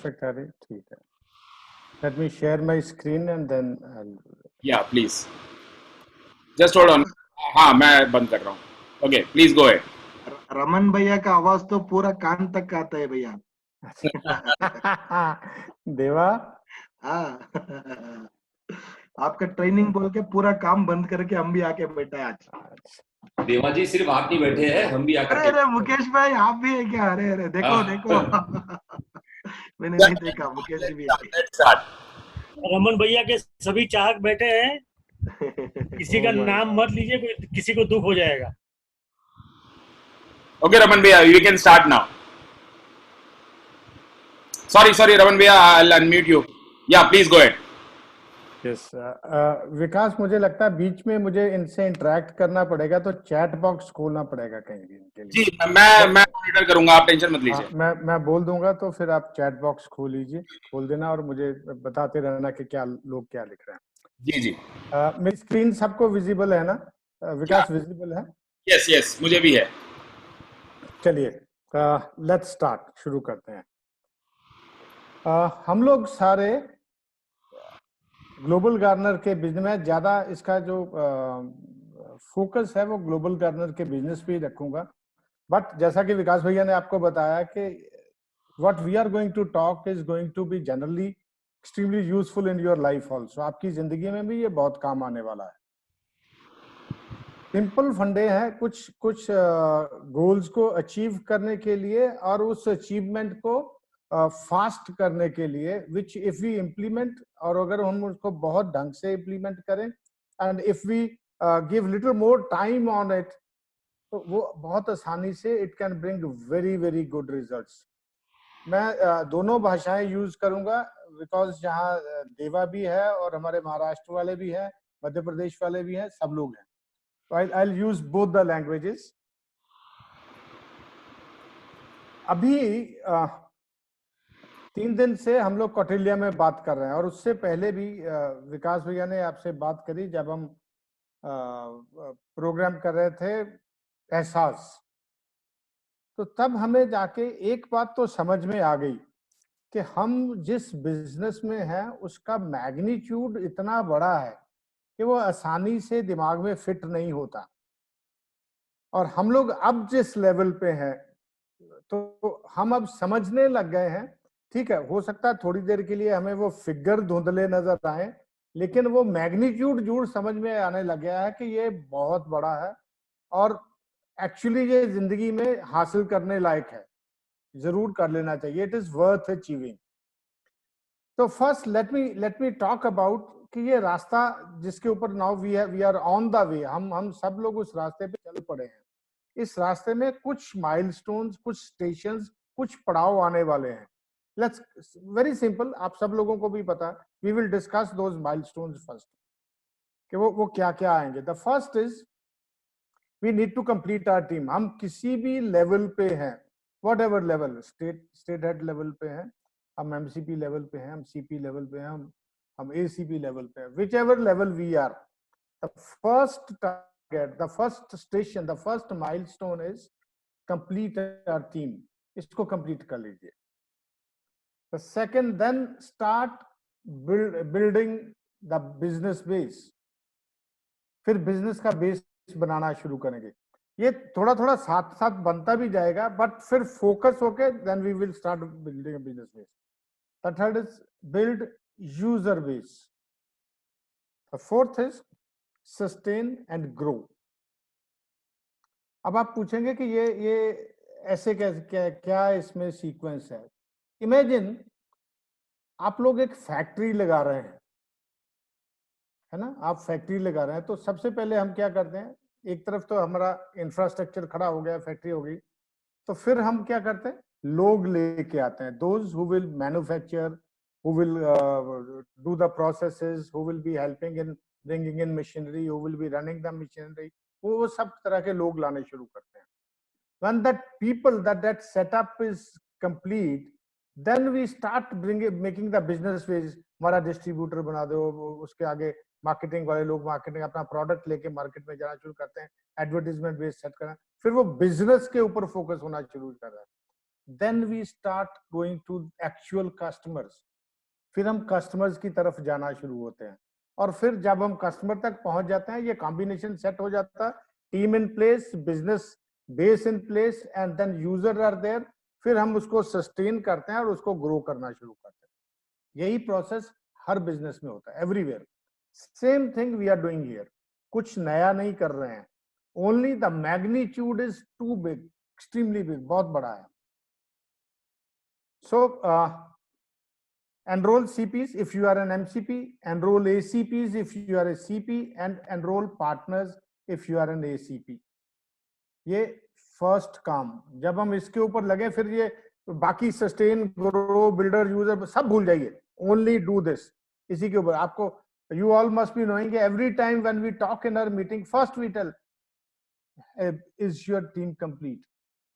Perfect आ रही, ठीक है। Let me share my screen and then या प्लीज जस्ट होल्ड ऑन। हाँ, मैं बंद कर रहा हूँ। Okay, please go ahead. Raman भैया का आवाज तो पूरा कान तक आता है भैया। देवा, हाँ। आपका ट्रेनिंग बोल के पूरा काम बंद करके हम भी आके बैठे हैं आज। देवा जी सिर्फ आप नहीं बैठे हैं, हम भी आकर अरे मुकेश भाई आप भी है क्या? अरे अरे देखो देखो। मैंने नहीं देखा, मुकेश जी भी है। रमन भैया के सभी चाहक बैठे हैं, किसी का नाम मत लीजिए, किसी को दुख हो जाएगा। ओके रमन भैया, we can start now. Sorry Raman भैया, आई विल अनम्यूट यू। या please go ahead. Yes Vikas, मुझे लगता है बीच में मुझे इनसे इंटरेक्ट करना पड़ेगा, तो चैट बॉक्स खोलना पड़ेगा कहीं भी इनके लिए। जी, मैं मॉनिटर करूंगा, आप टेंशन मत लीजिए। मैं बोल दूंगा तो फिर आप चैट बॉक्स खोल देना और मुझे बताते रहना कि क्या लोग क्या लिख रहे हैं। जी मेरी स्क्रीन सबको विजिबल है ना विकास? विजिबल है? यस मुझे भी है। चलिए लेट्स स्टार्ट, शुरू करते हैं। हम लोग सारे ग्लोबल गार्नर के बिजनेस में ज्यादा इसका जो फोकस है वो ग्लोबल गार्नर के बिजनेस पे ही रखूंगा, बट जैसा कि विकास भैया ने आपको बताया कि what we are going to talk is going to be generally extremely useful in your life also. आपकी जिंदगी में भी ये बहुत काम आने वाला है। सिंपल फंडे हैं, कुछ गोल्स को अचीव करने के लिए और उस अचीवमेंट को फास्ट करने के लिए, विच इफ वी इम्प्लीमेंट, और अगर हम उसको बहुत ढंग से इम्प्लीमेंट करें and if we give little more time on it, तो वो बहुत आसानी से it can bring very very good results. मैं दोनों भाषाएं यूज करूंगा बिकॉज यहाँ देवा भी है और हमारे महाराष्ट्र वाले भी हैं, मध्य प्रदेश वाले भी हैं, सब लोग हैं। I'll use both the languages. अभी 3 दिन से हम लोग कौटिल्य में बात कर रहे हैं, और उससे पहले भी विकास भैया ने आपसे बात करी जब हम प्रोग्राम कर रहे थे एहसास। तो तब हमें जाके एक बात तो समझ में आ गई कि हम जिस बिजनेस में हैं उसका मैग्नीट्यूड इतना बड़ा है कि वो आसानी से दिमाग में फिट नहीं होता। और हम लोग अब जिस लेवल पे हैं तो हम अब समझने लग गए हैं, ठीक है, हो सकता है थोड़ी देर के लिए हमें वो फिगर धुंधले नजर आए, लेकिन वो मैग्नीट्यूड जरूर समझ में आने लग गया है कि ये बहुत बड़ा है और एक्चुअली ये जिंदगी में हासिल करने लायक है, जरूर कर लेना चाहिए, इट इज वर्थ अचीविंग। तो first let me talk about कि ये रास्ता जिसके ऊपर now we are on the way, हम सब लोग उस रास्ते पे चल पड़े हैं। इस रास्ते में कुछ माइलस्टोन्स, कुछ स्टेशंस, कुछ पड़ाव आने वाले हैं। लेट्स वेरी सिंपल, आप सब लोगों को भी पता है, we will discuss those milestones first कि वो क्या क्या आएंगे। The first is we need to complete our team. हम किसी भी लेवल पे हैं, whatever level, state head level पे हैं, हम एमसीपी लेवल पे हैं, हम सीपी लेवल पे हैं, हम एसीपी लेवल पे हैं, whichever level we are, the first target, the first station, the first milestone is complete our team. इसको complete कर लीजिए। The second, then start building the business base. फिर business का base बनाना शुरू करेंगे। ये थोड़ा थोड़ा साथ साथ बनता भी जाएगा, बट फिर फोकस होके then we will start building a business base. The third is build user base. The fourth is sustain and grow. अब आप पूछेंगे कि ये ऐसे क्या इसमें सीक्वेंस है। इमेजिन आप लोग एक फैक्ट्री लगा रहे हैं, है ना, आप फैक्ट्री लगा रहे हैं, तो सबसे पहले हम क्या करते हैं, एक तरफ तो हमारा इंफ्रास्ट्रक्चर खड़ा हो गया, फैक्ट्री हो गई, तो फिर हम क्या करते हैं, लोग लेके आते हैं, those who will manufacture, who will do the processes, who will be helping in bringing in machinery, who will be running the machinery, वो सब तरह के लोग लाने शुरू करते हैं। When that setup is complete, then we start making the business phase. हमारा डिस्ट्रीब्यूटर बना दो, उसके आगे मार्केटिंग वाले लोग मार्केटिंग अपना प्रोडक्ट लेके मार्केट में जाना शुरू करते हैं, एडवर्टाइजमेंट बेस सेट करना, फिर वो बिजनेस के ऊपर फोकस होना शुरू कर रहा है। then we start going to actual customers. फिर हम कस्टमर्स की तरफ जाना शुरू होते हैं, और फिर जब हम कस्टमर तक पहुंच जाते हैं, ये कॉम्बिनेशन सेट हो जाता है, team in place, business base in place, and then user are there, फिर हम उसको सस्टेन करते हैं और उसको ग्रो करना शुरू करते हैं। यही प्रोसेस हर बिजनेस में होता है, everywhere. Same thing we are doing here, कुछ नया नहीं कर रहे हैं, only the magnitude is too big, extremely big, बहुत बड़ा है। So enroll CPs if you are an MCP, enroll ACPs if you are a CP, and enroll partners if you are an ACP. ये first काम, जब हम इसके ऊपर लगे फिर ये बाकी सस्टेन, ग्रो, बिल्डर, यूजर सब भूल जाइए, ओनली डू दिस। इसी के ऊपर आपको, you all must be knowing every time when we talk in our meeting, first we tell, is your team complete?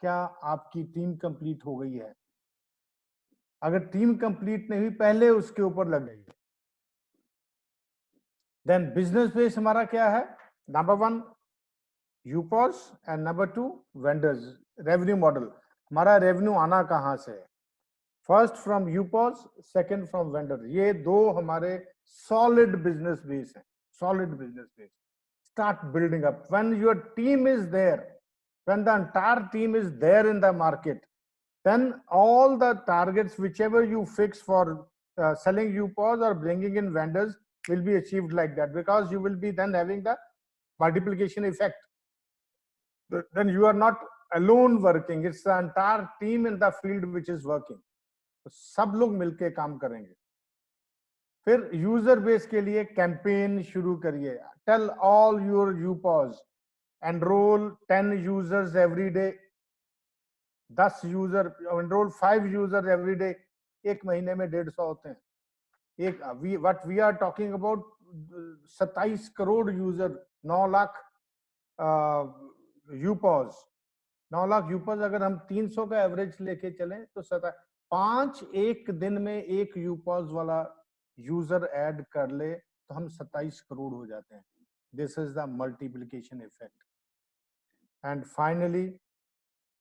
क्या आपकी टीम कंप्लीट हो गई है? अगर टीम कंप्लीट नहीं हुई, पहले उसके ऊपर लग गई। देन बिजनेस बेस हमारा क्या है? नंबर 1 यूपॉस and number 2 vendors. Revenue model, हमारा रेवेन्यू आना कहां से है? फर्स्ट फ्रॉम यूपॉस, सेकंड फ्रॉम वेंडर। ये दो हमारे सॉलिड बिजनेस बेस हैं, solid business base. Start building up when your team is there, when the entire team is there in the market, then all the targets whichever you fix for selling UPOS or bringing in vendors will be achieved like that, because you will be then having the multiplication effect. Then you are not alone working, it's the entire team in the field which is working. तो सब लोग मिलके काम करेंगे। फिर user base के लिए campaign शुरू करिए। Tell all your UPOS, enroll 10 users every day, 10 user, enroll 5 user every day. एक महीने में 150 होते हैं। एक what we are talking about 27 crore user, 9 lakh UPOs. 9 lakh UPOs अगर हम 300 का एवरेज लेके चलें तो 5 एक दिन में एक यूपॉज वाला यूजर ऐड कर ले तो हम 27 करोड़ हो जाते हैं। This is the multiplication effect. And finally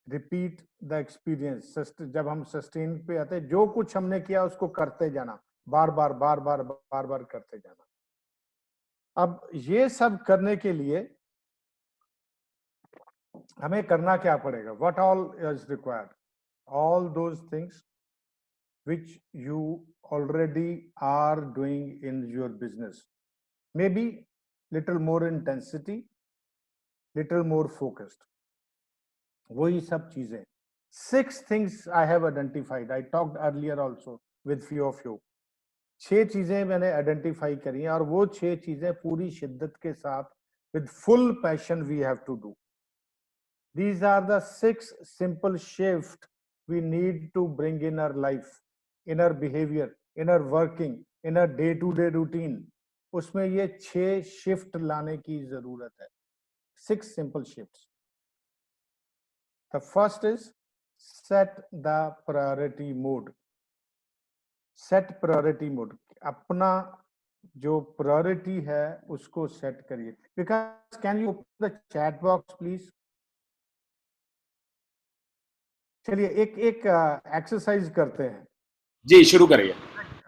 repeat the experience. जब हम सस्टेन पे आते हैं, जो कुछ हमने किया उसको करते जाना, बार बार बार बार बार बार करते जाना। अब ये सब करने के लिए हमें करना क्या पड़ेगा? What all is required? All those things which you already are doing in your business, maybe little more intensity, little more focused, वही सब चीजें। 6 things I have identified, I talked earlier also with few of you। 6 चीजें मैंने identify करी हैं, और वो 6 चीजें पूरी शिद्दत के साथ with full passion we have to do। These are the 6 simple shifts we need to bring in our life, in our behavior, in our working, in our day-to-day routine। उसमें ये 6 शिफ्ट लाने की जरूरत है। 6 simple shifts। The first is set the priority mode। Set priority mode, अपना जो priority है उसको set करिए। Because can you open the chat box please? चलिए एक एक्सरसाइज करते हैं। जी शुरू करिए।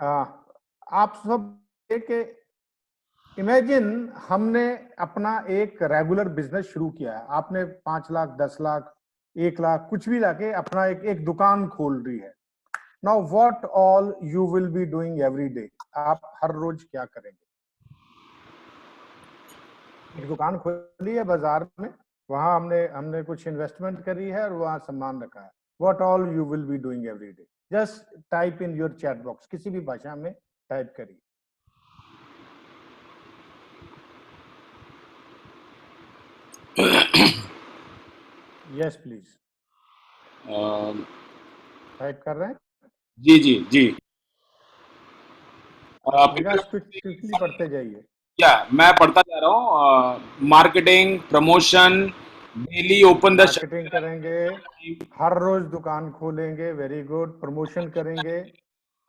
आप सब एक इमेजिन, हमने अपना एक रेगुलर बिजनेस शुरू किया है। आपने 5 लाख, 10 लाख, 1 लाख कुछ भी लाके अपना एक दुकान खोल रही है। Now what all you will be doing every day? आप हर रोज क्या करेंगे? एक दुकान खोली है बाजार में, वहां हमने कुछ इन्वेस्टमेंट करी है और वहां सामान रखा है। What all you will be doing every day? Just type in your chat box, किसी भी भाषा में टाइप करिए। यस प्लीज, टाइप कर रहे हैं? जी जी जी। क्विकली पढ़ते जाइए। या मैं पढ़ता जा रहा हूँ। Marketing, promotion, daily open the marketing करेंगे, हर रोज दुकान खोलेंगे, वेरी गुड। प्रमोशन करेंगे,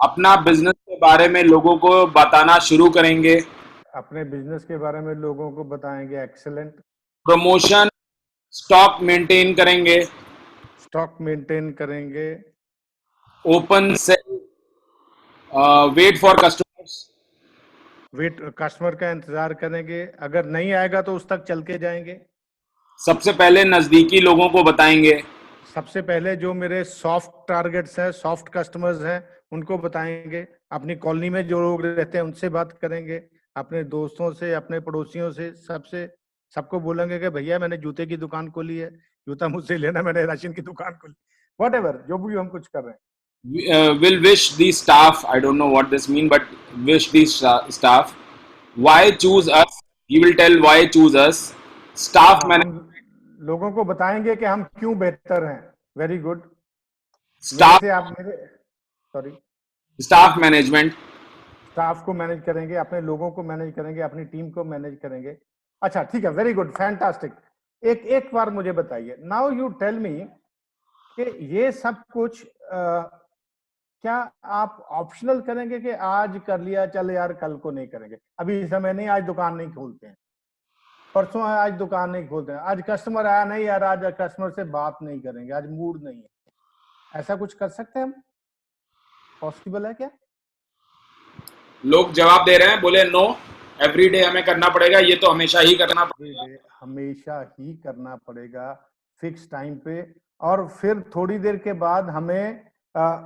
अपना बिजनेस के बारे में लोगों को बताना शुरू करेंगे, अपने बिजनेस के बारे में लोगों को बताएंगे, एक्सेलेंट। प्रमोशन, स्टॉक मेंटेन करेंगे, स्टॉक मेंटेन करेंगे, open sale, wait for customers, wait customer का इंतजार करेंगे, अगर नहीं आएगा तो उस तक चल के जाएंगे। सबसे पहले नजदीकी लोगों को बताएंगे, सबसे पहले जो मेरे सॉफ्ट टारगेट्स हैं, सॉफ्ट कस्टमर्स हैं, उनको बताएंगे। अपनी कॉलोनी में जो लोग रहते हैं उनसे बात करेंगे, अपने दोस्तों से, अपने पड़ोसियों से, सबसे सबको बोलेंगे कि भैया मैंने जूते की दुकान खोली है, जूता मुझसे लेना, मैंने राशन की दुकान खोली, व्हाटएवर जो भी हम कुछ कर रहे हैं। will wish the staff, I don't know what this mean, but wish the staff, why choose us, he will tell why choose us, staff हाँ, हम लोगों को बताएंगे कि हम क्यों बेहतर हैं। Very good. मेरे से आप मेरे सॉरी staff management, स्टाफ को मैनेज करेंगे, अपने लोगों को मैनेज करेंगे, अपनी टीम को मैनेज करेंगे। अच्छा ठीक है, वेरी गुड, फैंटास्टिक। एक बार मुझे बताइए, नाउ यू टेल मी कि ये सब कुछ क्या आप ऑप्शनल करेंगे कि आज कर लिया चल यार कल को नहीं करेंगे, अभी समय नहीं, आज दुकान नहीं खोलते हैं, परसों है आज दुकान नहीं खोलते हैं, आज कस्टमर आया नहीं यार आज कस्टमर से बात नहीं करेंगे, आज मूड नहीं है, ऐसा कुछ कर सकते हैं हम? पॉसिबल है क्या? लोग जवाब दे रहे हैं, बोले नो, एवरीडे हमें करना पड़ेगा, ये तो हमेशा ही करना पड़ेगा, हमेशा ही करना पड़ेगा फिक्स टाइम पे। और फिर थोड़ी देर के बाद हमें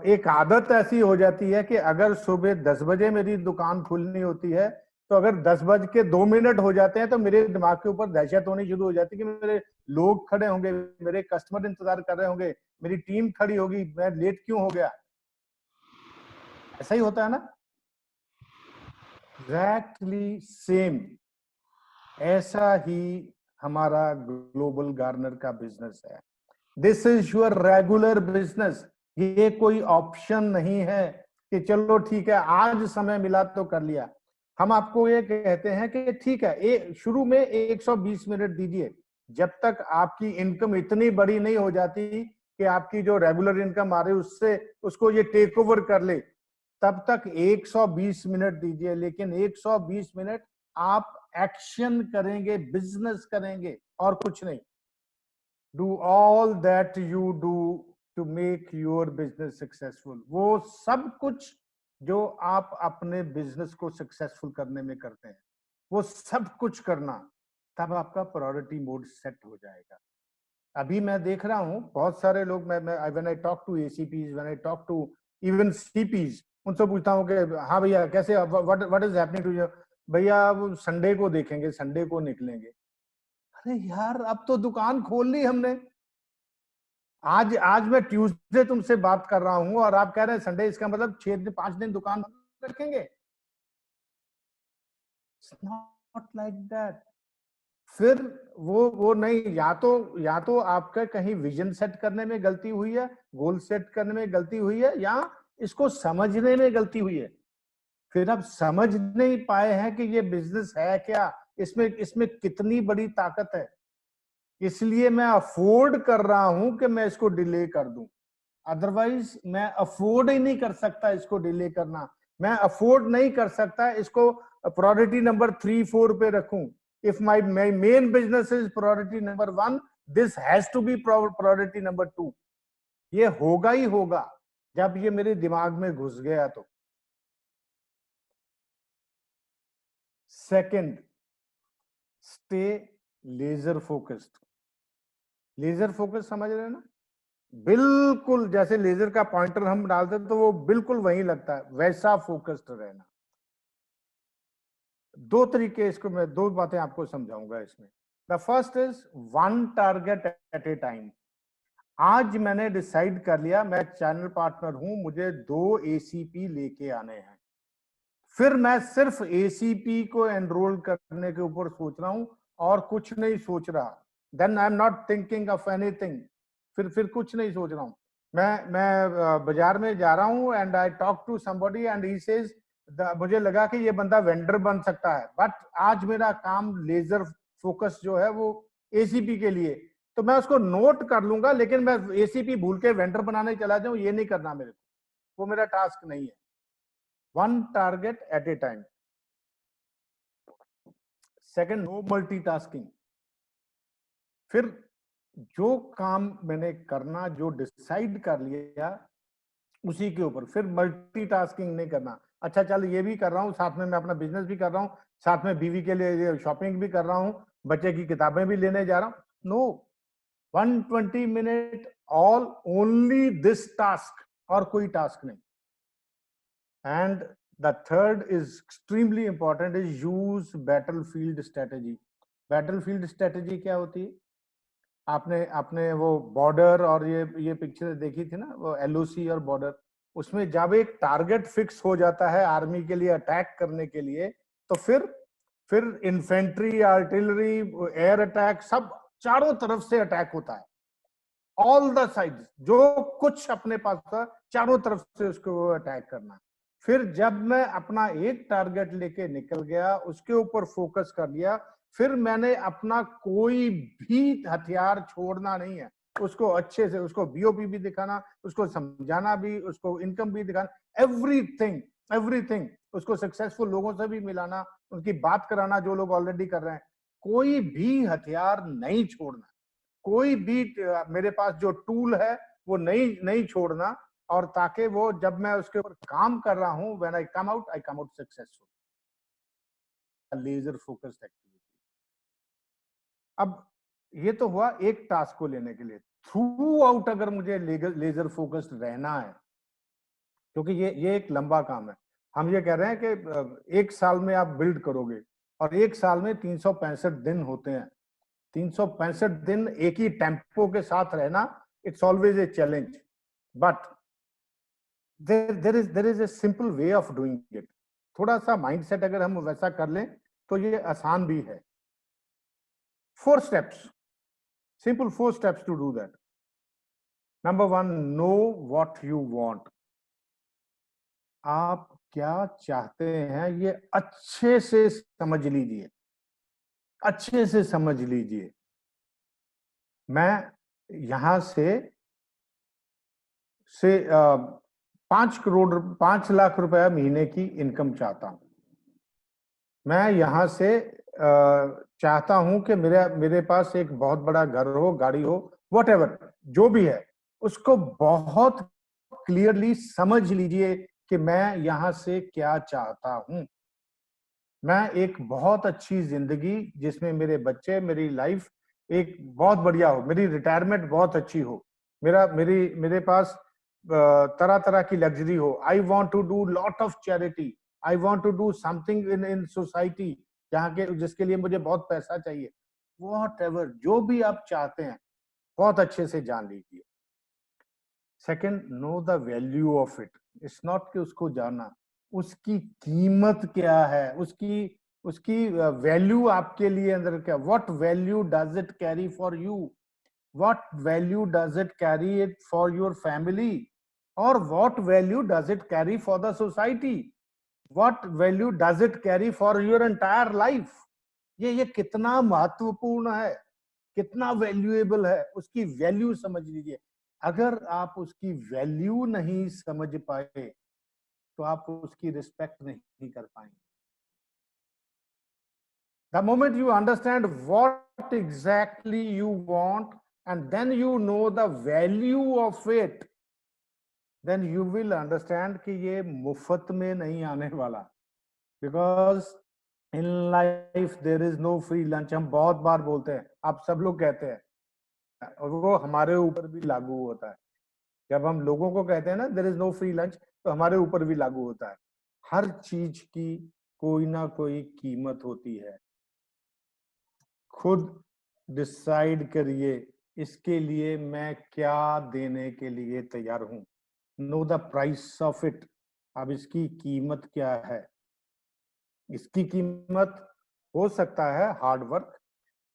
एक आदत ऐसी हो जाती है कि अगर सुबह 10 बजे मेरी दुकान खुलनी होती है तो अगर 10:02 हो जाते हैं तो मेरे दिमाग के ऊपर दहशत होनी शुरू हो जाती है कि मेरे लोग खड़े होंगे, मेरे कस्टमर इंतजार कर रहे होंगे, मेरी टीम खड़ी होगी, मैं लेट क्यों हो गया। ऐसा ही होता है ना? एग्जैक्टली सेम ऐसा ही हमारा ग्लोबल गार्नर का बिजनेस है। This is your regular business. ये कोई ऑप्शन नहीं है कि चलो ठीक है आज समय मिला तो कर लिया। हम आपको ये कहते हैं कि ठीक है शुरू में 120 मिनट दीजिए, जब तक आपकी इनकम इतनी बड़ी नहीं हो जाती कि आपकी जो रेगुलर इनकम आ रही है उससे उसको ये टेक ओवर कर ले, तब तक 120 मिनट दीजिए। लेकिन 120 मिनट आप एक्शन करेंगे, बिजनेस करेंगे और कुछ नहीं। Do all that you do to make your business successful. वो सब कुछ जो आप अपने बिजनेस को सक्सेसफुल करने में करते हैं, वो सब कुछ करना, तब आपका प्रायोरिटी मोड सेट हो जाएगा। अभी मैं देख रहा हूं बहुत सारे लोग, मैं when I talk to ACPs, when I talk to even CPs, उनसे पूछता हूँ कि हाँ भैया कैसे, what is happening to you भैया, अब संडे को देखेंगे, संडे को निकलेंगे। अरे यार अब तो दुकान खोल ली हमने, आज मैं ट्यूसडे तुमसे बात कर रहा हूं और आप कह रहे हैं संडे, इसका मतलब 5 दिन दुकान बंद रखेंगे। It's not like that. फिर वो नहीं, या तो आपका कहीं विजन सेट करने में गलती हुई है, गोल सेट करने में गलती हुई है, या इसको समझने में गलती हुई है। फिर आप समझ नहीं पाए हैं कि ये बिजनेस है क्या, इसमें कितनी बड़ी ताकत है, इसलिए मैं अफोर्ड कर रहा हूं कि मैं इसको डिले कर दूं। अदरवाइज मैं अफोर्ड ही नहीं कर सकता इसको डिले करना, मैं अफोर्ड नहीं कर सकता इसको प्रायोरिटी नंबर 3-4 पे रखूं। If my main business is priority number 1, this has to be priority number 2। ये होगा ही होगा जब ये मेरे दिमाग में घुस गया तो। Second, stay laser focused. Laser focus समझ रहे हैं ना? बिल्कुल जैसे लेजर का पॉइंटर हम डालते तो वो बिल्कुल वहीं लगता है, वैसा फोकस्ड रहना। दो तरीके, इसको मैं दो बातें आपको समझाऊंगा इसमें। The first is one target at a time. आज मैंने डिसाइड कर लिया, मैं चैनल पार्टनर हूं, मुझे 2 एसीपी लेके आने हैं, फिर मैं सिर्फ एसीपी को एनरोल करने के ऊपर सोच रहा हूं और कुछ नहीं सोच रहा। Then I am not thinking of anything. फिर कुछ नहीं सोच रहा हूं। मैं बाजार में जा रहा हूं and I talk to somebody and he says, मुझे लगा कि ये बंदा वेंडर बन सकता है, बट आज मेरा काम लेजर फोकस जो है वो एसीपी के लिए, तो मैं उसको नोट कर लूंगा, लेकिन मैं एसीपी भूल के वेंडर बनाने चला जाऊं, ये नहीं करना मेरे को, वो मेरा टास्क नहीं है। One target at a time. Second, no multitasking. फिर जो काम मैंने करना, जो डिसाइड कर लिया, उसी के ऊपर। फिर मल्टीटास्किंग नहीं करना, अच्छा चल ये भी कर रहा हूँ, साथ में मैं अपना बिजनेस भी कर रहा हूँ, साथ में बीवी के लिए शॉपिंग भी कर रहा हूँ, बच्चे की किताबें भी लेने जा रहा हूँ। No, 120 minute all only this task, और कोई टास्क नहीं। And the third is extremely important, is use battlefield strategy. Battlefield strategy क्या होती है? आपने आपने वो बॉर्डर और ये पिक्चर देखी थी ना, वो एलओसी और बॉर्डर। उसमें जब एक टारगेट फिक्स हो जाता है आर्मी के लिए अटैक करने के लिए, तो फिर इन्फेंट्री, आर्टिलरी, एयर अटैक, सब चारों तरफ से अटैक होता है। ऑल द साइड्स, जो कुछ अपने पास था चारों तरफ से उसको अटैक करना। फिर जब मैं अपना एक टारगेट लेके निकल गया, उसके ऊपर फोकस कर लिया, फिर मैंने अपना कोई भी हथियार छोड़ना नहीं है। उसको अच्छे से, उसको बीओपी भी दिखाना, उसको समझाना भी, उसको इनकम भी दिखाना, एवरीथिंग एवरीथिंग। उसको सक्सेसफुल लोगों से भी मिलाना, उनकी बात कराना जो लोग ऑलरेडी कर रहे हैं। कोई भी हथियार नहीं छोड़ना, कोई भी मेरे पास जो टूल है वो नहीं छोड़ना, और ताकि वो जब मैं उसके ऊपर काम कर रहा हूं, when I come out successful. Laser focused activity. अब ये तो हुआ एक टास्क को लेने के लिए। थ्रू आउट अगर मुझे लेजर फोकस्ड रहना है, क्योंकि ये एक लंबा काम है। हम ये कह रहे हैं कि एक साल में आप बिल्ड करोगे, और एक साल में 365 दिन होते हैं। 365 दिन एक ही टेम्पो के साथ रहना, it's always a challenge, but there is a simple way of doing it. थोड़ा सा माइंडसेट अगर हम वैसा कर लें तो ये आसान भी है। 4 steps, simple 4 steps to do that. Number 1, know what you want. आप क्या चाहते हैं ये अच्छे से समझ लीजिए, अच्छे से समझ लीजिए। मैं यहां से 5 लाख रुपया महीने की इनकम चाहता हूं। मैं यहां से चाहता हूं कि मेरे पास एक बहुत बड़ा घर हो, गाड़ी हो, व्हाटएवर जो भी है, उसको बहुत क्लियरली समझ लीजिए कि मैं यहां से क्या चाहता हूं। मैं एक बहुत अच्छी जिंदगी जिसमें मेरे बच्चे, मेरी लाइफ एक बहुत बढ़िया हो, मेरी रिटायरमेंट बहुत अच्छी हो, मेरे पास तरह तरह की लग्जरी हो। I want to do lot of charity, I want to do something in society, जहाँ के जिसके लिए मुझे बहुत पैसा चाहिए। व्हाटएवर जो भी आप चाहते हैं, बहुत अच्छे से जान लीजिए। Second, know the value of it. It's not कि उसको जानना, उसकी कीमत क्या है, उसकी वैल्यू आपके लिए अंदर क्या, what value does it carry for you, what value does it carry it for your family, or what value does it carry for the society, what value does it carry for your entire life। ये कितना महत्वपूर्ण है, कितना valuable है, उसकी value समझ लीजिए। अगर आप उसकी वैल्यू नहीं समझ पाए तो आप उसकी रिस्पेक्ट नहीं कर पाएंगे। The moment you understand what exactly you want, and then you know the value of it, then you will understand कि ये मुफ्त में नहीं आने वाला। Because in life there is no free lunch। हम बहुत बार बोलते हैं, आप सब लोग कहते हैं, और वो हमारे ऊपर भी लागू होता है। जब हम लोगों को कहते हैं ना there is no free lunch, तो हमारे ऊपर भी लागू होता है। हर चीज की कोई ना कोई कीमत होती है। खुद डिसाइड करिए इसके लिए मैं क्या देने के लिए तैयार हूं। Know the price of it. अब इसकी कीमत क्या है? इसकी कीमत हो सकता है हार्ड वर्क,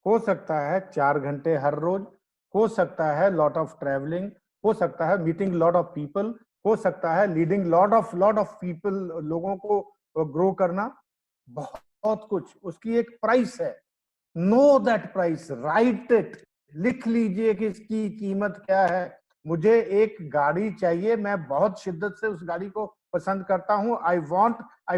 हो सकता है 4 घंटे हर रोज, हो सकता है लॉट ऑफ ट्रैवलिंग, हो सकता है मीटिंग लॉट ऑफ पीपल, हो सकता है लीडिंग लॉट ऑफ पीपल, लोगों को ग्रो करना, बहुत कुछ। उसकी एक प्राइस है। Know that price, right it, लिख लीजिए कि इसकी कीमत क्या है। मुझे एक गाड़ी चाहिए, मैं बहुत शिद्दत से उस गाड़ी को पसंद करता हूं। I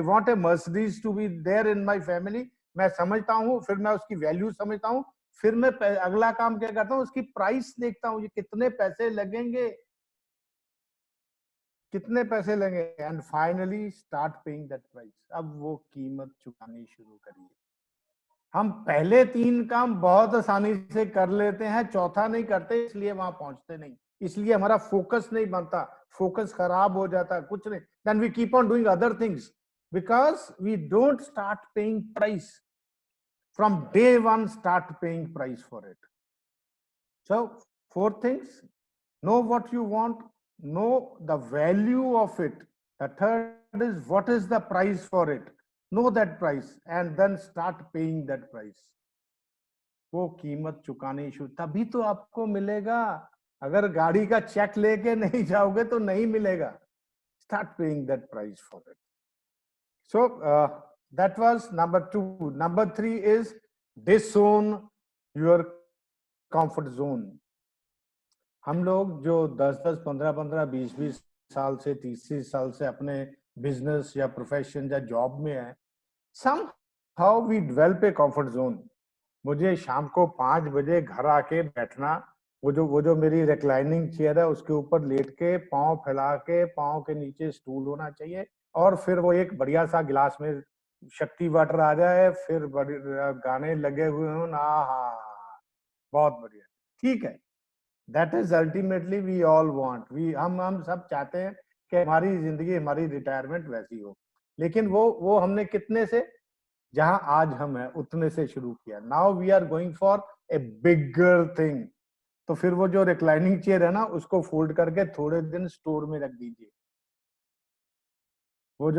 want a Mercedes to be there in my family. मैं समझता हूं, फिर मैं उसकी वैल्यू समझता हूं, फिर मैं अगला काम क्या करता हूँ, उसकी प्राइस देखता हूँ, ये कितने पैसे लगेंगे, कितने पैसे लगेंगे, and finally start paying that price. अब वो कीमत चुकानी शुरू करिए। हम पहले 3 काम बहुत आसानी से कर लेते हैं, चौथा नहीं करते, इसलिए वहां पहुंचते नहीं, इसलिए हमारा फोकस नहीं बनता, फोकस खराब हो जाता है, कुछ नहीं। Then we keep on doing other things because we don't start paying price from day one. Start paying price for it. So 4 things: know what you want, know the value of it. The third is what is the price for it, know that price, and then start paying that price. वो कीमत चुकानी शुरू, तभी तो आपको मिलेगा। अगर गाड़ी का चेक लेके नहीं जाओगे तो नहीं मिलेगा। Start paying that price for it. So that was number 2. Number 3 is disown your comfort zone. हम लोग जो 10-10, 15-15, 20-20 साल से, 30 साल से अपने बिजनेस या प्रोफेशन या जॉब में है, somehow we develop a comfort zone. मुझे शाम को 5 बजे घर आके बैठना, वो जो मेरी रिक्लाइनिंग चेयर है उसके ऊपर लेट के, पाँव फैला के, पाँव के नीचे स्टूल होना चाहिए, और फिर वो एक बढ़िया सा गिलास में शक्ति वाटर आ जाए, फिर गाने लगे हुए हो ना, बहुत बढ़िया, ठीक है। That is ultimately we all want, हम सब चाहते हैं कि हमारी जिंदगी, हमारी रिटायरमेंट वैसी हो, लेकिन वो हमने कितने से, जहां आज हम हैं उतने से शुरू किया। Now we are going for a bigger thing. तो फिर वो जो रिक्लाइनिंग चेयर है ना, उसको फोल्ड करके थोड़े दिन स्टोर में रख दीजिए। वो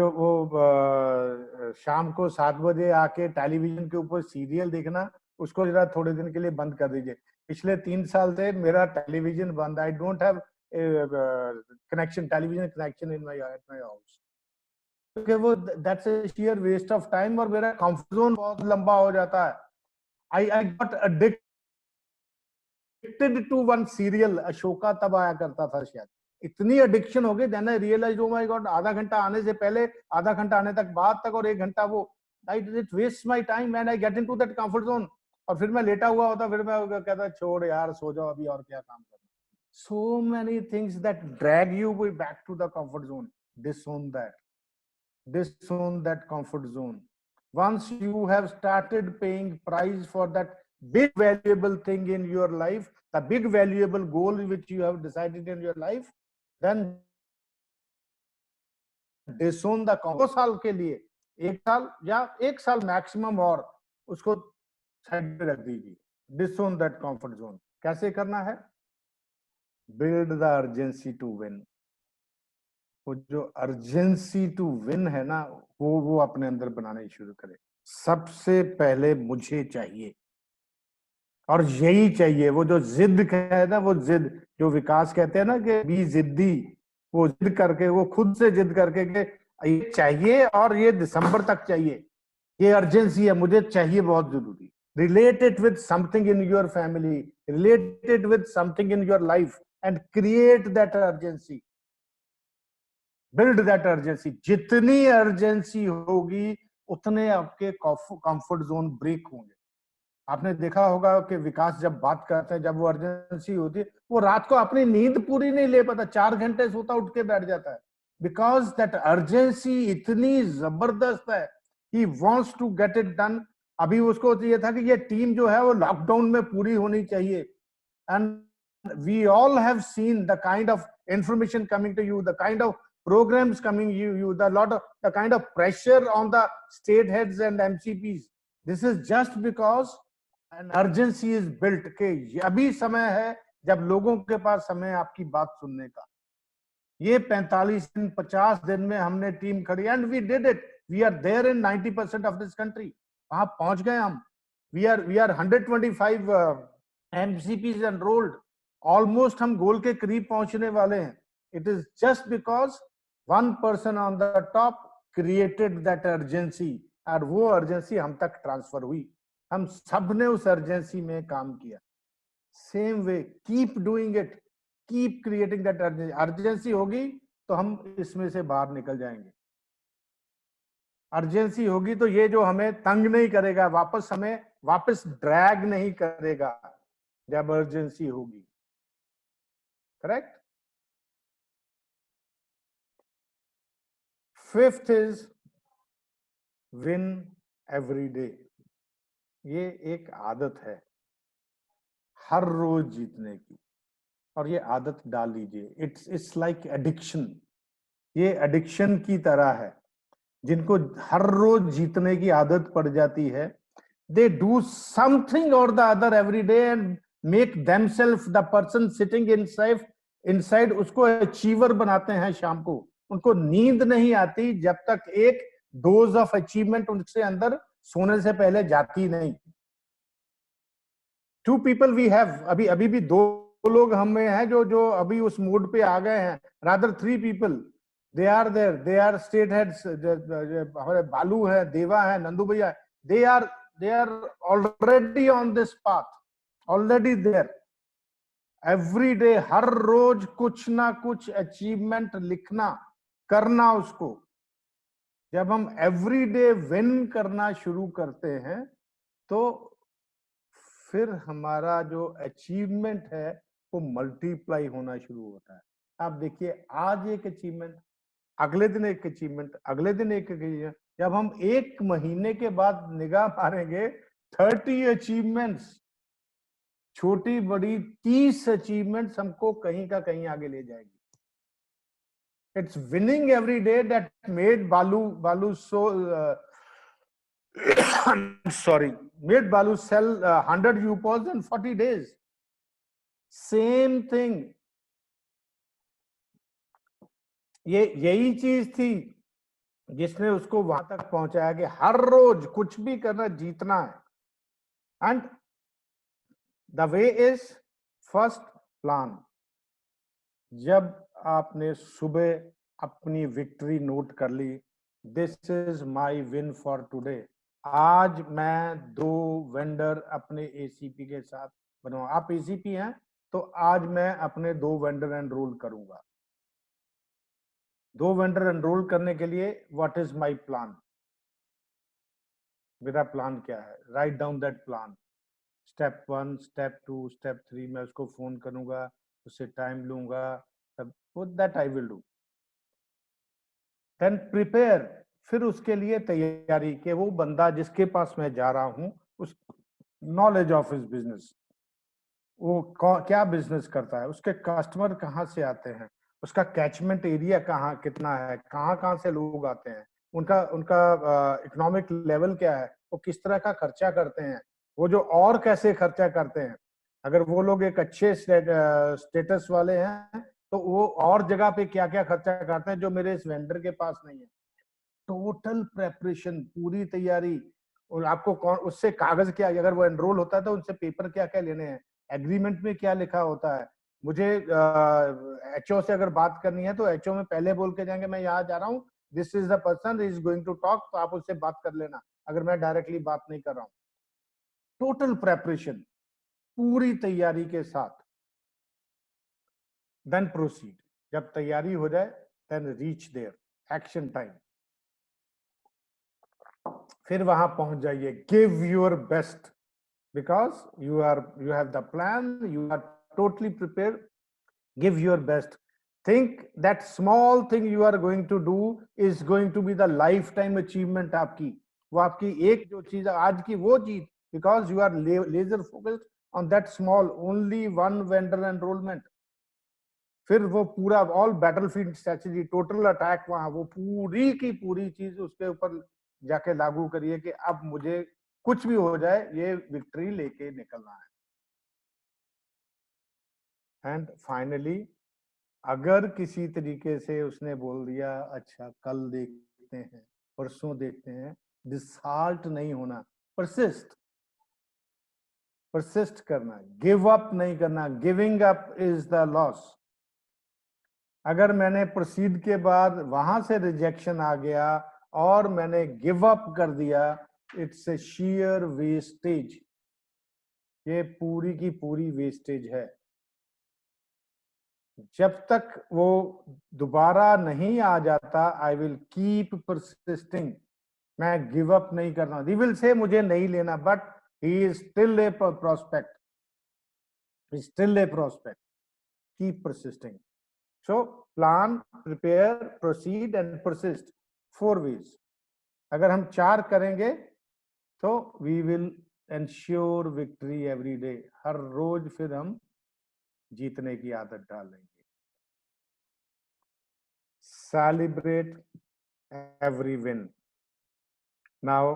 शाम को 7 बजे आके टेलीविजन के ऊपर सीरियल देखना, उसको जरा थोड़े दिन के लिए बंद कर दीजिए। पिछले 3 साल से मेरा टेलीविजन बंद, I don't have connection, television connection in my house, क्योंकि वो that's a sheer waste of time, और मेरा कंफर्ट जोन बहुत लंबा हो जाता है। I got addicted to one serial, Ashoka तब आया करता था शायद, इतनी एडिक्शन हो गई, then I realize, oh my God, आधा घंटा आने से पहले, आधा घंटा आने तक, बाद तक, और 1 घंटा वो, it waste my time and I get into that comfort zone. और फिर मैं लेटा हुआ होता, फिर मैं कहता छोड़ यार, सो जाओ अभी, और क्या काम करना। So many things that drag you back to the comfort zone. Disown that comfort zone. Once you have started paying price for that big valuable thing in your life, the big valuable goal which you have decided in your life, then disown the comfort. 2 साल के लिए, 1 साल या 1 साल maximum, और उसको side पे रख दीजिए। Disown that comfort zone. कैसे करना है? Build the urgency to win. वो जो अर्जेंसी टू विन है ना, वो अपने अंदर बनाने शुरू करें। सबसे पहले मुझे चाहिए, और यही चाहिए। वो जो जिद है ना, वो जिद जो विकास कहते हैं ना कि बी जिद्दी, वो जिद करके, वो खुद से जिद करके कि ये चाहिए और ये दिसंबर तक चाहिए, ये अर्जेंसी है, मुझे चाहिए, बहुत जरूरी। Relate it with something in your family, relate it with something in your life, and create that urgency. Build that urgency. जितनी urgency होगी, उतने आपके कंफर्ट जोन ब्रेक होंगे। आपने देखा होगा कि विकास जब बात करते हैं, जब वो अर्जेंसी होती है, वो रात को अपनी नींद पूरी नहीं ले पाता, 4 घंटे सोता, उठ के बैठ जाता है, बिकॉज दैट अर्जेंसी इतनी जबरदस्त है। He wants to get it done. अभी उसको चाहिए था कि ये टीम जो है वो लॉकडाउन में पूरी होनी चाहिए, and we all have seen the kind of information coming to you, the kind of programs coming you, the kind of pressure on the state heads and MCPs. This is just because an urgency is built कि अभी समय है जब लोगों के पास समय है आपकी बात सुनने का। ये 45 दिन, 50 दिन में हमने टीम खड़ी, and we did it. We are there in 90% of this country. वहां पहुंच गए हम। We are 125 MCPs enrolled. Almost हम गोल के करीब पहुंचने वाले हैं। It is just because one person on the top created that urgency, और वो urgency हम तक ट्रांसफर हुई, हम सब ने उस urgency में काम किया। Same way, keep doing it, keep creating that urgency. Urgency होगी तो हम इसमें से बाहर निकल जाएंगे। अर्जेंसी होगी तो ये जो हमें तंग नहीं करेगा, वापस हमें वापस ड्रैग नहीं करेगा जब अर्जेंसी होगी। Correct. Fifth is win every day. ये एक आदत है हर रोज जीतने की, और ये आदत डाल लीजिए। It's like addiction. ये एडिक्शन की तरह है। जिनको हर रोज जीतने की आदत पड़ जाती है, they do something or the other every day and make themselves the person sitting inside उसको अचीवर बनाते हैं। शाम को उनको नींद नहीं आती जब तक एक डोज ऑफ अचीवमेंट उनसे अंदर सोने से पहले जाती नहीं। 2 people we have, अभी भी 2 लोग हम में हैं जो अभी उस मोड पे आ गए हैं। rather 3 people they are there, they are state heads। हमारे बालू है, देवा है, नंदू भैया, they are already on this path, already there। every day, हर रोज कुछ ना कुछ अचीवमेंट लिखना, करना उसको। जब हम एवरी डे विन करना शुरू करते हैं तो फिर हमारा जो अचीवमेंट है वो मल्टीप्लाई होना शुरू होता है। आप देखिए, आज एक अचीवमेंट, अगले दिन एक अचीवमेंट, अगले दिन एक अचीवमेंट। जब हम 1 महीने के बाद निगाह मारेंगे, 30 अचीवमेंट्स, छोटी बड़ी 30 अचीवमेंट्स हमको कहीं का कहीं आगे ले जाएगी। It's winning every day that made बालू सो sorry, made Balu sell 100 UPOs in 40 days। Same thing। यही चीज थी जिसने उसको वहां तक पहुंचाया कि हर रोज कुछ भी करना, जीतना है। And the way is first plan. जब आपने सुबह अपनी विक्ट्री नोट कर ली, this is my win for today, आज मैं 2 वेंडर अपने एसीपी के साथ बनाऊंगा। आप एसीपी हैं तो आज मैं अपने 2 वेंडर एनरोल करूंगा। 2 वेंडर एनरोल करने के लिए व्हाट इज माय प्लान, मेरा प्लान क्या है? Write down that plan. Step 1, step 2, step 3। मैं उसको फोन करूंगा, उससे टाइम लूंगा, that I will do. Then prepare. फिर उसके लिए तैयारी कि वो बंदा जिसके पास मैं जा रहा हूं, उस नॉलेज ऑफ हिज बिजनेस, वो क्या बिजनेस करता है, उसके कस्टमर कहाँ से आते हैं, उसका कैचमेंट एरिया कहाँ कितना है, कहाँ से लोग आते हैं, उनका इकोनॉमिक लेवल क्या है, वो किस तरह का खर्चा करते हैं, वो जो और कैसे खर्चा करते हैं। अगर वो लोग एक अच्छे स्टेटस वाले हैं तो वो और जगह पे क्या क्या खर्चा करते हैं जो मेरे इस वेंडर के पास नहीं है। टोटल प्रेपरेशन, पूरी तैयारी। और आपको कौन उससे कागज क्या, अगर वो एनरोल होता है तो उनसे पेपर क्या क्या लेने हैं, एग्रीमेंट में क्या लिखा होता है। मुझे एचओ से अगर बात करनी है तो एचओ में पहले बोल के जाएंगे मैं यहाँ जा रहा हूँ, this is the person is going to talk, तो आप उससे बात कर लेना अगर मैं डायरेक्टली बात नहीं कर रहा हूँ। टोटल प्रेपरेशन, पूरी तैयारी के साथ। Then proceed. जब तैयारी हो जाए then reach there, action time. फिर वहां पहुंच जाइए। Give your best because you have the plan, you are totally prepared. Give your best. Think that small thing you are going to do is going to be the lifetime achievement आपकी। वो आपकी एक जो चीज आज की वो चीज, because you are laser focused on that small only 1 vendor enrolment. फिर वो पूरा all battlefield strategy, total attack, वहां वो पूरी की पूरी चीज उसके ऊपर जाके लागू करिए कि अब मुझे कुछ भी हो जाए ये विक्ट्री लेके निकलना है। एंड फाइनली अगर किसी तरीके से उसने बोल दिया अच्छा कल देखते हैं, परसों देखते हैं, डिसहार्ट नहीं होना, परसिस्ट करना, गिव अप नहीं करना। Giving up is the loss. अगर मैंने प्रोसीड के बाद वहां से रिजेक्शन आ गया और मैंने गिव अप कर दिया, इट्स ए sheer वेस्टेज। ये पूरी की पूरी वेस्टेज है। जब तक वो दोबारा नहीं आ जाता, आई विल कीप परसिस्टिंग। मैं गिव अप नहीं करना। ही विल से मुझे नहीं लेना, but he is still a prospect. He's still a prospect. Keep persisting. So plan, prepare, proceed and persist. 4 ways. अगर हम 4 करेंगे तो we will ensure victory every day. हर रोज फिर हम जीतने की आदत डालेंगे. Celebrate every win. Now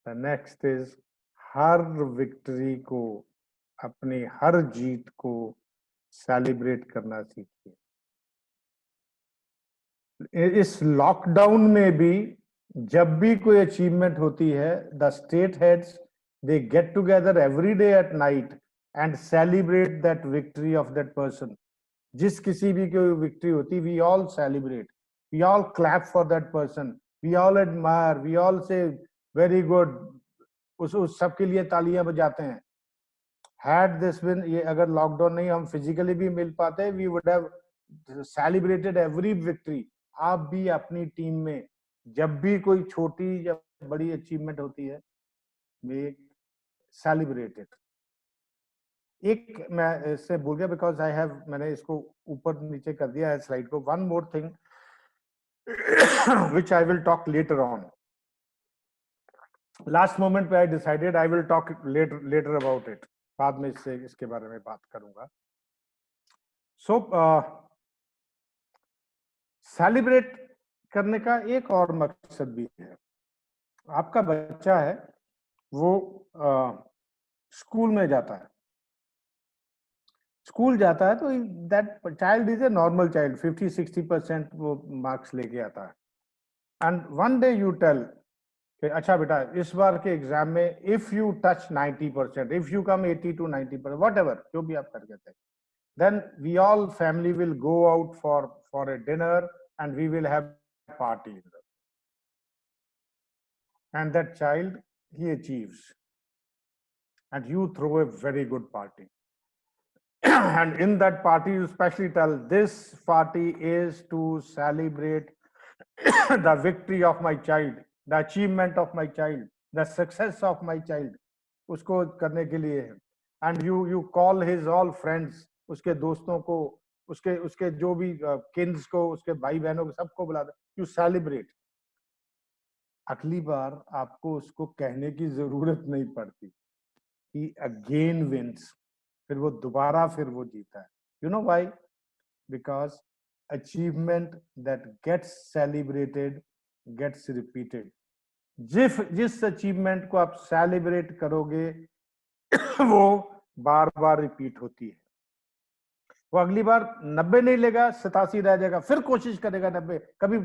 the next is her victory को, अपनी हर जीत को सेलिब्रेट करना सीखिए. इस लॉकडाउन में भी जब भी कोई अचीवमेंट होती है, the state heads they get together every day at night and celebrate that victory of that person. जिस किसी भी कोई विक्ट्री होती, we all celebrate, we all clap for that person, we all admire, we all say very good. उस सबके लिए तालियां बजाते हैं. Had this been, ये अगर लॉकडाउन नहीं हम फिजिकली भी मिल पाते, we would have celebrated every victory. आप भी अपनी टीम में जब भी कोई छोटी या बड़ी अचीवमेंट होती है, वे सेलिब्रेट इट. एक मैं इससे भूल गया, बिकॉज आई हैव, मैंने इसको ऊपर नीचे कर दिया है स्लाइड को. One more thing which I will talk later on. Last moment पे I decided I will talk later about it. बाद में इसके बारे में बात करूंगा. सो सेलिब्रेट करने का एक और मकसद भी है. आपका बच्चा है, वो स्कूल में जाता है, स्कूल जाता है, तो that child is a normal child, 50-60% वो मार्क्स लेके आता है. And one day you tell, अच्छा बेटा इस बार के एग्जाम में if you touch 90%, if you come 80 to 90%, whatever, जो भी आप कर कहते हैं, then we all family will go out for a dinner and we will have a party. And that child, he achieves, and you throw a very good party. And in that party you specially tell, this party is to celebrate the victory of my child, the achievement of my child, the success of my child. उसको करने के लिए है. And you call his all friends, उसके दोस्तों को, उसके जो भी किन्स को, उसके भाई बहनों को, सबको बुला दे. You celebrate. अगली बार आपको उसको कहने की जरूरत नहीं पड़ती. He again wins. फिर वो दोबारा फिर वो जीता है. You know why? Because achievement that gets celebrated gets repeated. जिस अचीवमेंट को आप सेलिब्रेट करोगे वो बार बार रिपीट होती है. वो अगली बार 90 नहीं लेगा, 87 रह जाएगा, फिर कोशिश करेगा 90, कभी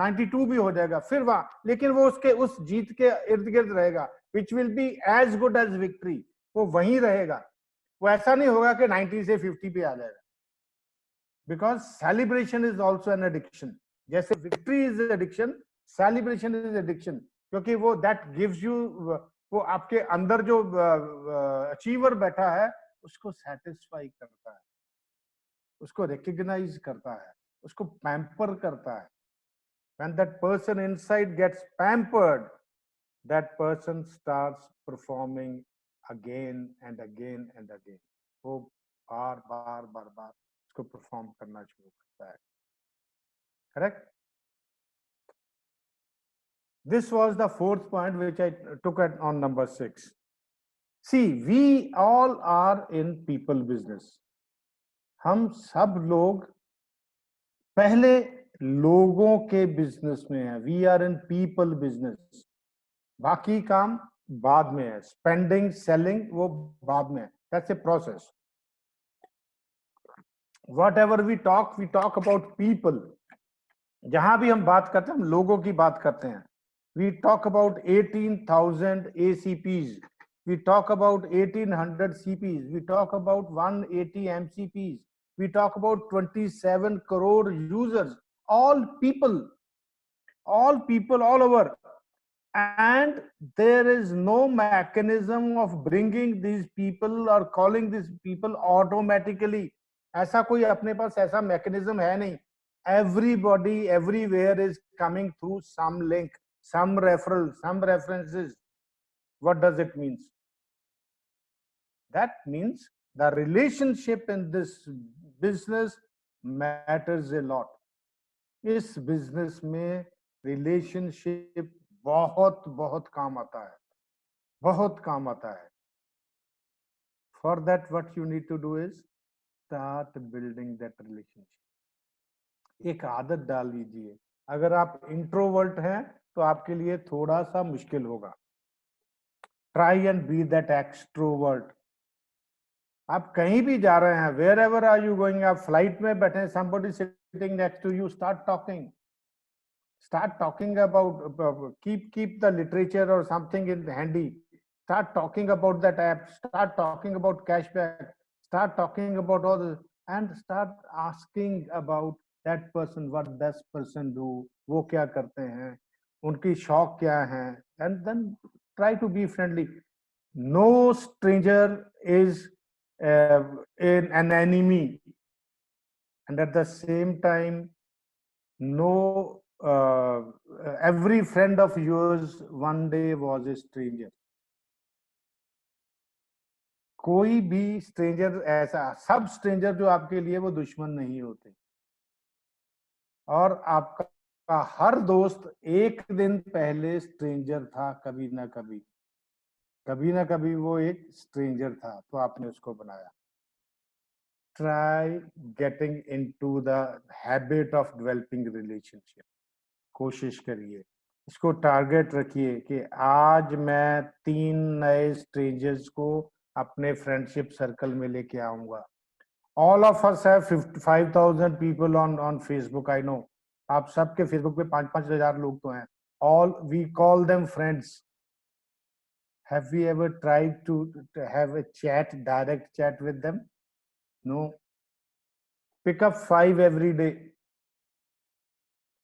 92 भी हो जाएगा, फिर वहां, लेकिन वो उसके उस जीत के इर्द गिर्द रहेगा, which will be as good as victory. वो वहीं रहेगा. वो ऐसा नहीं होगा कि 90 से 50 पे आ जाएगा. Because celebration is also an addiction. जैसे victory is addiction, celebration is addiction. क्योंकि वो दैट गिव्स यू, वो आपके अंदर जो अचीवर बैठा है उसको सेटिस्फाई करता है, उसको रिकॉग्नाइज करता है, उसको पैम्पर करता है. When that person inside gets pampered, that person starts performing again and again and again. वो बार बार उसको परफॉर्म करना शुरू करता है. Correct? This was the fourth point which I took on number 6. See, we all are in people business. हम सब लोग पहले लोगों के बिजनेस में है. We are in people business. बाकी काम बाद में है. स्पेंडिंग, सेलिंग, वो बाद में है. That's a process. Whatever we talk about people. जहां भी हम बात करते हैं, हम लोगों की बात करते हैं. We talk about 18,000 ACPs. We talk about 1,800 CPs. We talk about 180 MCPs. We talk about 27 crore users. All people all over. And there is no mechanism of bringing these people or calling these people automatically. ऐसा कोई अपने पास ऐसा mechanism है नहीं. Everybody everywhere is coming through some link, some referral, some references. What does it mean? That means the relationship in this business matters a lot. इस business में relationship बहुत बहुत काम आता है, बहुत काम आता है. For that, what you need to do is start building that relationship. एक आदत डाल लीजिए. अगर आप इंट्रोवर्ट हैं तो आपके लिए थोड़ा सा मुश्किल होगा. Try and be that extrovert. आप कहीं भी जा रहे हैं, wherever are you going, आप फ्लाइट में बैठे, somebody sitting next to you, start talking about, keep the literature or something in handy, start talking about that app, start talking about cashback, start talking about all this, and start asking about that person, what does person do, वो क्या करते हैं, उनकी शौक क्या हैं, and then try to be friendly. No stranger is an enemy, and at the same time, no every friend of yours one day was a stranger. कोई भी स्ट्रेंजर ऐसा, सब स्ट्रेंजर जो आपके लिए वो दुश्मन नहीं होते, और आपका हर दोस्त एक दिन पहले स्ट्रेंजर था, कभी ना कभी वो एक स्ट्रेंजर था, तो आपने उसको बनाया. Try getting into the habit of developing relationship. कोशिश करिए, इसको टारगेट रखिए कि आज मैं 3 नए स्ट्रेंजर्स को अपने फ्रेंडशिप सर्कल में लेके आऊंगा. All of us have 55,000 people on Facebook. I know. आप सबके फेसबुक पे 5-5 हजार लोग तो हैं. All we call them friends. Have we ever tried to have a chat, direct chat with them? No. Pick up 5 every day.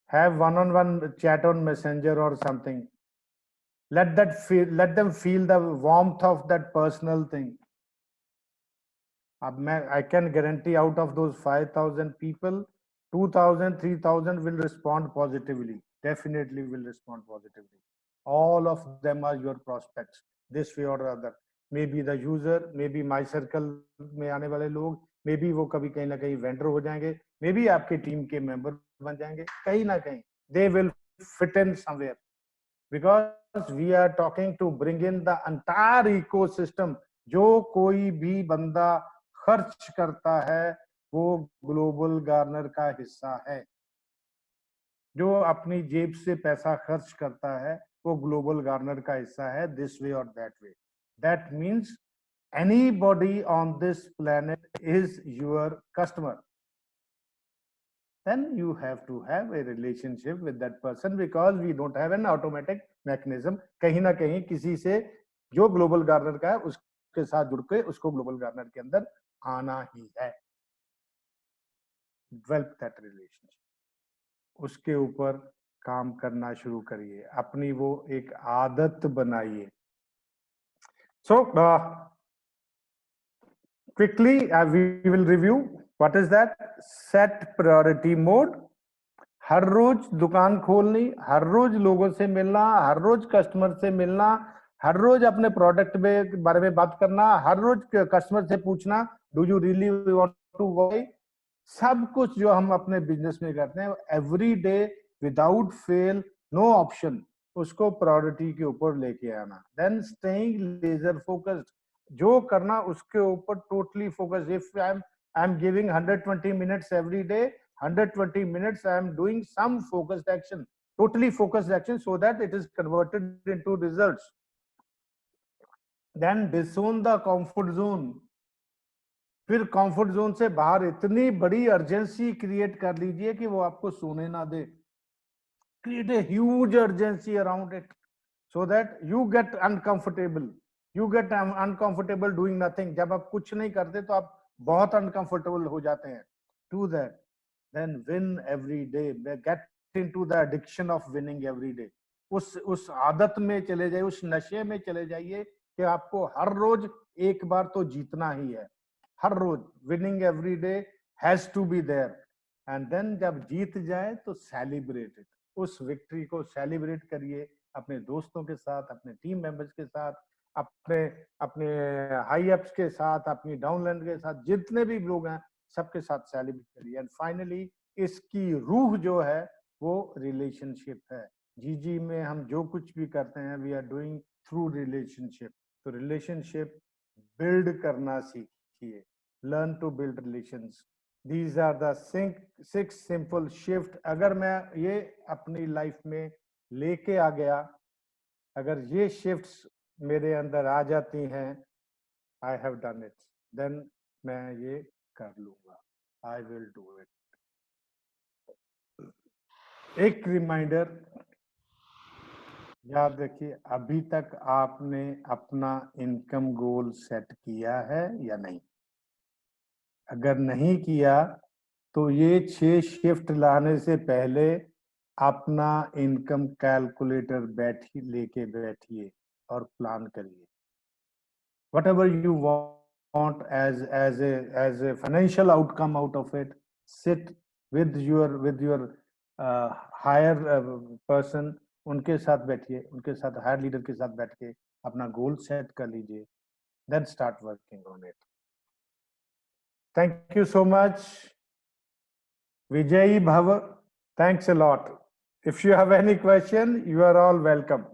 Have one-on-one chat on Messenger or something. Let them feel the warmth of that personal thing. I can guarantee out of those 5,000 people, 2,000, 3,000 will respond positively. Definitely will respond positively. All of them are your prospects, this way or other. Maybe the user, maybe my circle में आने वाले लोग, maybe वो कभी कहीं ना कहीं vendor हो जाएंगे, maybe आपके टीम के member बन जाएंगे, कहीं ना कहीं they will fit in somewhere, because we are talking to bring in the entire ecosystem. जो कोई भी बंदा खर्च करता है वो ग्लोबल गार्नर का हिस्सा है. जो अपनी जेब से पैसा खर्च करता है वो ग्लोबल गार्नर का हिस्सा है, this way or that way. That means anybody on this planet is your customer. Then you have to have a relationship with that person, because we don't have an automatic mechanism. कहीं ना कहीं किसी से जो global Garner का है उसके साथ जुड़ के उसको ग्लोबल गार्नर के अंदर आना ही है. Develop that relationship. उसके ऊपर काम करना शुरू करिए, अपनी वो एक आदत बनाइए. So quickly we will review what is that. Set priority mode. हर रोज दुकान खोलनी, हर रोज लोगों से मिलना, हर रोज कस्टमर से मिलना, हर रोज अपने प्रोडक्ट में बारे में बात करना, हर रोज कस्टमर से पूछना do you really want to buy. सब कुछ जो हम अपने बिजनेस में करते हैं every day without fail, no option, उसको प्रायोरिटी के ऊपर लेके आना. देन स्टेइंग लेजर फोकस्ड, जो करना उसके ऊपर totally focus. If I am giving 120 minutes every day, 120 minutes I am doing some focused action, totally focused action, so that it is converted into results. Then disown the comfort zone. फिर comfort zone से बाहर इतनी बड़ी urgency create कर लीजिए कि वो आपको सोने ना दे. Create a huge urgency around it so that you get uncomfortable. You get uncomfortable doing nothing. जब आप कुछ नहीं करते तो आप बहुत अनकंफर्टेबल हो जाते हैं. Do that. Then win every day. Get into the addiction of winning every day. उस आदत में चले जाइए, उस नशे में चले जाइए कि आपको हर रोज एक बार तो जीतना ही है. हर रोज winning every day has to be there. And then जब जीत जाए तो सेलिब्रेट इट. उस विक्ट्री को सेलिब्रेट करिए अपने दोस्तों के साथ, अपने टीम मेंबर्स के साथ, अपने अपने हाई अप्स के साथ, अपनी डाउनलाइन के साथ, जितने भी लोग हैं सबके साथ सेलिब्रेट करिए। एंड फाइनली इसकी रूह जो है वो रिलेशनशिप है। जीजी में हम जो कुछ भी करते हैं we are doing through relationship. तो रिलेशनशिप बिल्ड करना सीखिए, learn to build relations. These are the six simple shift। अगर मैं ये अपनी लाइफ में लेके आ गया, अगर ये शिफ्ट्स मेरे अंदर आ जाती हैं, I have done it, then मैं ये कर लूंगा, I will do it। एक रिमाइंडर याद रखिए, अभी तक आपने अपना इनकम गोल सेट किया है या नहीं? अगर नहीं किया तो ये 6 शिफ्ट लाने से पहले अपना इनकम कैलकुलेटर लेके बैठिए और प्लान करिए। Whatever you want as a financial outcome out of it, sit with your higher person, उनके साथ बैठिए, उनके साथ हायर लीडर के साथ बैठ के अपना गोल सेट कर लीजिए, then start working on it। Thank you so much। Vijayi Bhava, thanks a lot। If you have any question, you are all welcome।